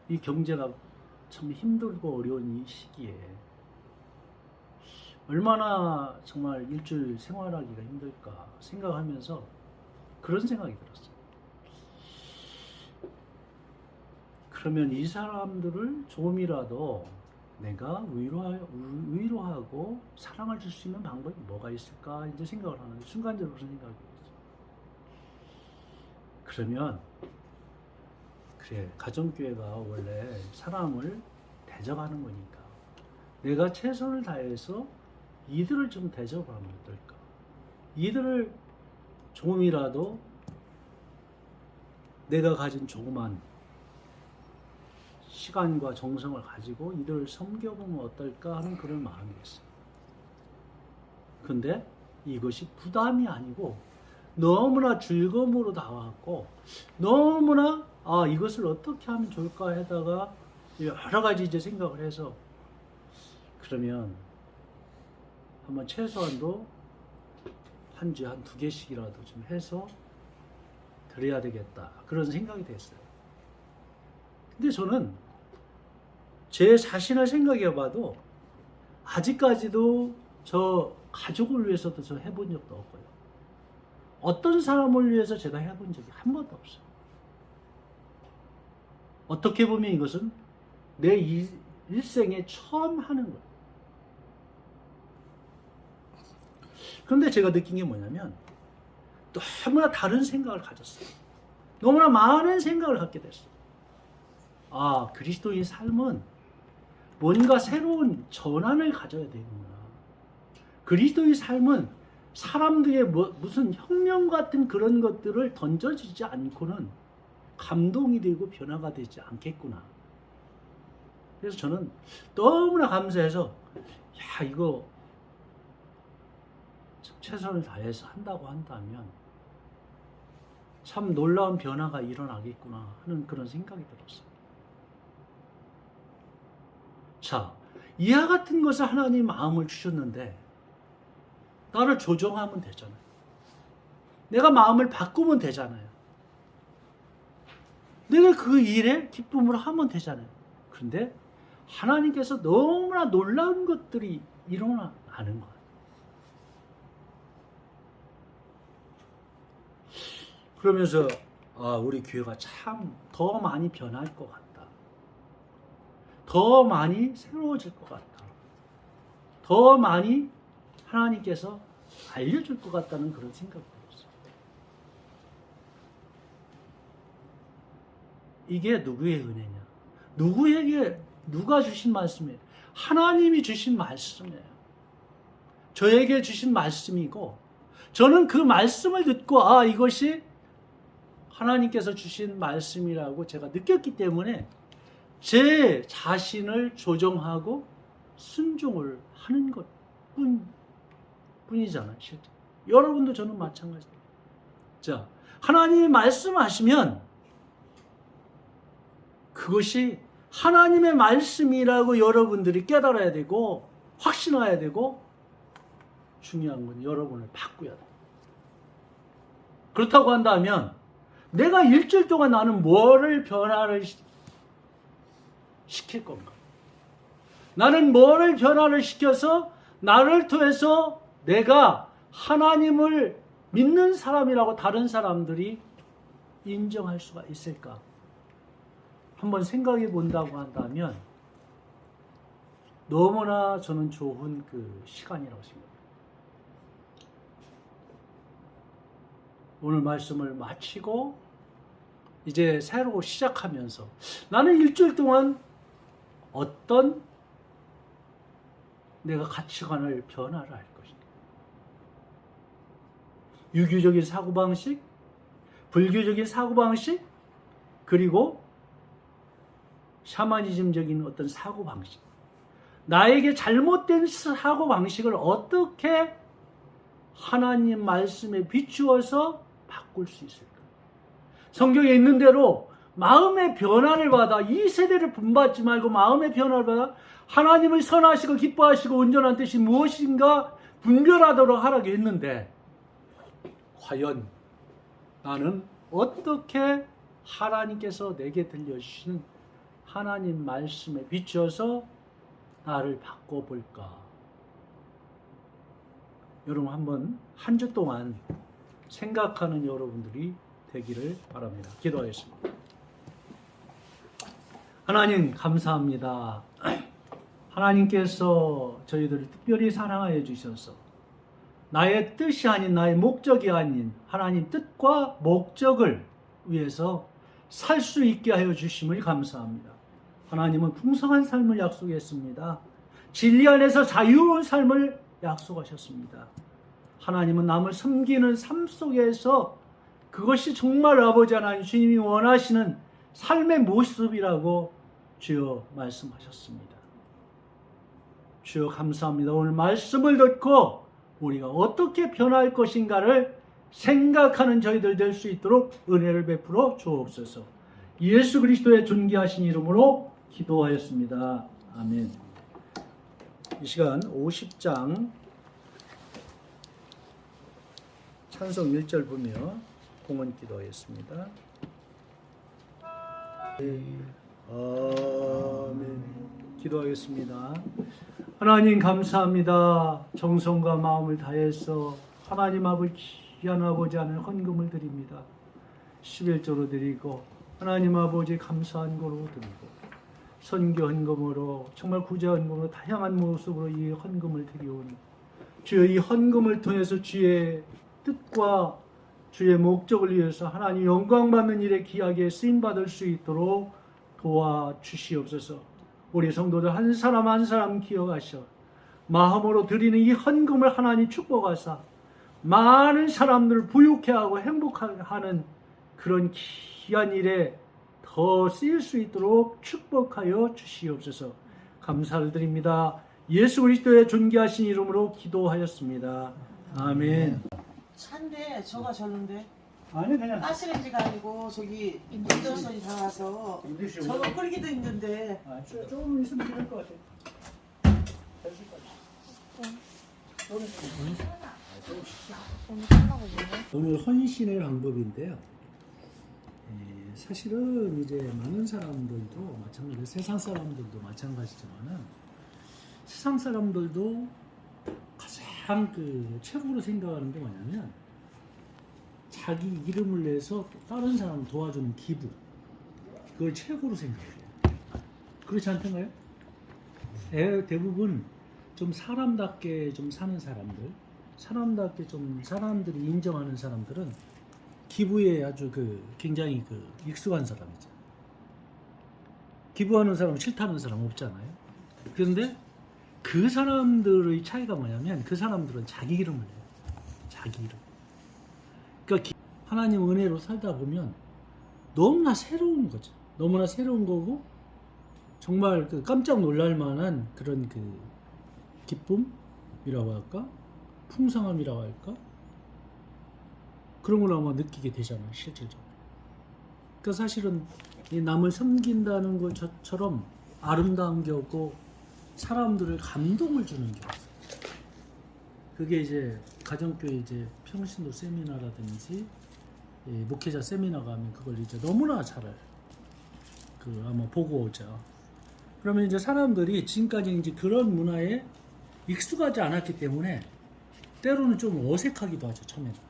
이 경제가 참 힘들고 어려운 이 시기에 얼마나 정말 일주일 생활하기가 힘들까 생각하면서 그런 생각이 들었어요. 그러면 이 사람들을 조금이라도 내가 위로하고 사랑을 줄 수 있는 방법이 뭐가 있을까 이제 생각을 하는 순간적으로 그런 생각이 들었어요. 그러면 그래, 가정교회가 원래 사람을 대접하는 거니까 내가 최선을 다해서 이들을 좀 대접하면 어떨까? 이들을 조금이라도 내가 가진 조그만 시간과 정성을 가지고 이들을 섬겨보면 어떨까 하는 그런 마음이 있어요. 근데 이것이 부담이 아니고 너무나 즐거움으로 다가왔고 너무나 이것을 어떻게 하면 좋을까 하다가 여러 가지 이제 생각을 해서 그러면 한번 최소한도 한 주에 한 2개씩이라도 좀 해서 드려야 되겠다 그런 생각이 됐어요. 근데 저는 제 자신을 생각해 봐도 아직까지도 저 가족을 위해서도 저 해본 적도 없고요. 어떤 사람을 위해서 제가 해본 적이 한 번도 없어요. 어떻게 보면 이것은 내 일생에 처음 하는 거예요. 그런데 제가 느낀 게 뭐냐면 너무나 다른 생각을 가졌어요. 너무나 많은 생각을 갖게 됐어요. 그리스도의 삶은 뭔가 새로운 전환을 가져야 되는구나. 그리스도의 삶은 사람들의 무슨 혁명 같은 그런 것들을 던져지지 않고는 감동이 되고 변화가 되지 않겠구나. 그래서 저는 너무나 감사해서 이거 참 최선을 다해서 한다고 한다면 참 놀라운 변화가 일어나겠구나 하는 그런 생각이 들었어요. 자, 이와 같은 것을 하나님 마음을 주셨는데 나를 조정하면 되잖아요. 내가 마음을 바꾸면 되잖아요. 내가 그 일에 기쁨으로 하면 되잖아요. 그런데 하나님께서 너무나 놀라운 것들이 일어나는 거예요. 그러면서 우리 교회가 참 더 많이 변할 것 같다. 더 많이 새로워질 것 같다. 더 많이 하나님께서 알려줄 것 같다는 그런 생각이 들었어요. 이게 누구의 은혜냐? 누구에게 누가 주신 말씀이에요? 하나님이 주신 말씀이에요. 저에게 주신 말씀이고 저는 그 말씀을 듣고 이것이 하나님께서 주신 말씀이라고 제가 느꼈기 때문에 제 자신을 조정하고 순종을 하는 것 뿐이잖아요. 실제. 여러분도 저는 마찬가지입니다. 자, 하나님이 말씀하시면 그것이 하나님의 말씀이라고 여러분들이 깨달아야 되고 확신해야 되고 중요한 건 여러분을 바꾸어야 돼요. 그렇다고 한다면 내가 일주일 동안 나는 뭐를 변화를 시킬 건가? 나는 뭐를 변화를 시켜서 나를 통해서 내가 하나님을 믿는 사람이라고 다른 사람들이 인정할 수가 있을까? 한번 생각해 본다고 한다면 너무나 저는 좋은 그 시간이라고 생각합니다. 오늘 말씀을 마치고 이제 새로 시작하면서 나는 일주일 동안 어떤 내가 가치관을 변화를 할 것인가? 유교적인 사고방식, 불교적인 사고방식, 그리고 샤머니즘적인 어떤 사고방식. 나에게 잘못된 사고방식을 어떻게 하나님 말씀에 비추어서 바꿀 수 있을까? 성경에 있는 대로 마음의 변화를 받아 이 세대를 본받지 말고 마음의 변화를 받아 하나님을 선하시고 기뻐하시고 온전한 뜻이 무엇인가 분별하도록 하라고 했는데 과연 나는 어떻게 하나님께서 내게 들려주시는 하나님 말씀에 비추어서 나를 바꿔볼까? 여러분 한번 한 주 동안 생각하는 여러분들이 되기를 바랍니다. 기도하겠습니다. 하나님 감사합니다. 하나님께서 저희들을 특별히 사랑하여 주셔서 나의 뜻이 아닌 나의 목적이 아닌 하나님 뜻과 목적을 위해서 살 수 있게 하여 주심을 감사합니다. 하나님은 풍성한 삶을 약속했습니다. 진리 안에서 자유로운 삶을 약속하셨습니다. 하나님은 남을 섬기는 삶 속에서 그것이 정말 아버지 하나님 주님이 원하시는 삶의 모습이라고 주여 말씀하셨습니다. 주여 감사합니다. 오늘 말씀을 듣고 우리가 어떻게 변할 것인가를 생각하는 저희들 될 수 있도록 은혜를 베풀어 주옵소서. 예수 그리스도의 존귀하신 이름으로 기도하였습니다. 아멘. 이 시간 50장 찬송 1절 보며 공헌 기도하였습니다. 아멘. 기도하겠습니다. 하나님 감사합니다. 정성과 마음을 다해서 하나님 앞을 귀한 아버지 하는 헌금을 드립니다. 11조로 드리고 하나님 아버지 감사한 거로 드리고 선교 헌금으로 정말 구제 헌금으로 다양한 모습으로 이 헌금을 드리오니 주여 이 헌금을 통해서 주의 뜻과 주의 목적을 위해서 하나님 영광받는 일에 귀하게 쓰임받을 수 있도록 도와주시옵소서. 우리 성도들 한 사람 한 사람 기억하셔 마음으로 드리는 이 헌금을 하나님 축복하사 많은 사람들을 부유케 하고 행복하게 하는 그런 귀한 일에 더 쓰일 수 있도록 축복하여 주시옵소서. 감사를 드립니다. 예수 그리스도의 존귀하신 이름으로 기도하였습니다. 아멘. 차인데 저가 졌는데 아니 그냥 가스레인지가 아니고 저기 인덕션이 닿아서 저거 끓기도 힘든데 조금 있으면 될 것 같아요. 오늘 끝나고 뭐해? 오늘 헌신의 방법인데요. 사실은 이제 많은 사람들도 마찬가지로 세상 사람들도 마찬가지지만은 세상 사람들도 가장 그 최고로 생각하는 게 뭐냐면 자기 이름을 내서 다른 사람 도와주는 기부, 그걸 최고로 생각해요. 그렇지 않던가요? 대부분 좀 사람답게 좀 사는 사람들, 사람답게 좀 사람들이 인정하는 사람들은 기부에 아주 굉장히 익숙한 사람이죠. 기부하는 사람 싫다는 사람 없잖아요. 그런데 그 사람들의 차이가 뭐냐면 그 사람들은 자기 이름을 내요. 자기 이름. 그러니까 하나님 은혜로 살다 보면 너무나 새로운 거죠. 너무나 새로운 거고 정말 깜짝 놀랄 만한 그런 기쁨이라고 할까? 풍성함이라고 할까? 그런 걸 아마 느끼게 되잖아요, 실질적으로. 그러니까 사실은 이 남을 섬긴다는 것처럼 아름다운 게 없고 사람들을 감동을 주는 게 없어요. 그게 이제 가정교회 이제 평신도 세미나라든지 목회자 세미나 가면 그걸 이제 너무나 잘 아마 보고 오죠. 그러면 이제 사람들이 지금까지 이제 그런 문화에 익숙하지 않았기 때문에 때로는 좀 어색하기도 하죠, 처음에는.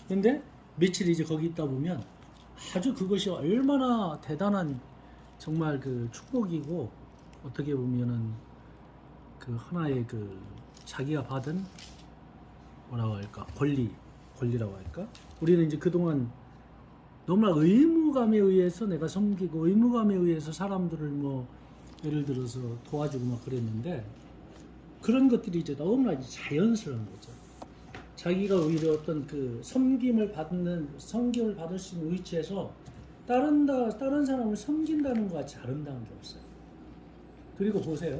근데 며칠 이제 거기 있다 보면 아주 그것이 얼마나 대단한 정말 축복이고 어떻게 보면은 하나의 자기가 받은 뭐라고 할까 권리라고 할까. 우리는 이제 그동안 너무나 의무감에 의해서 내가 섬기고 의무감에 의해서 사람들을 뭐 예를 들어서 도와주고 막 그랬는데 그런 것들이 이제 너무나 자연스러운 거죠. 자기가 오히려 어떤 섬김을 받을 수 있는 위치에서 다른 사람을 섬긴다는 것 같이 아름다운 게 없어요. 그리고 보세요.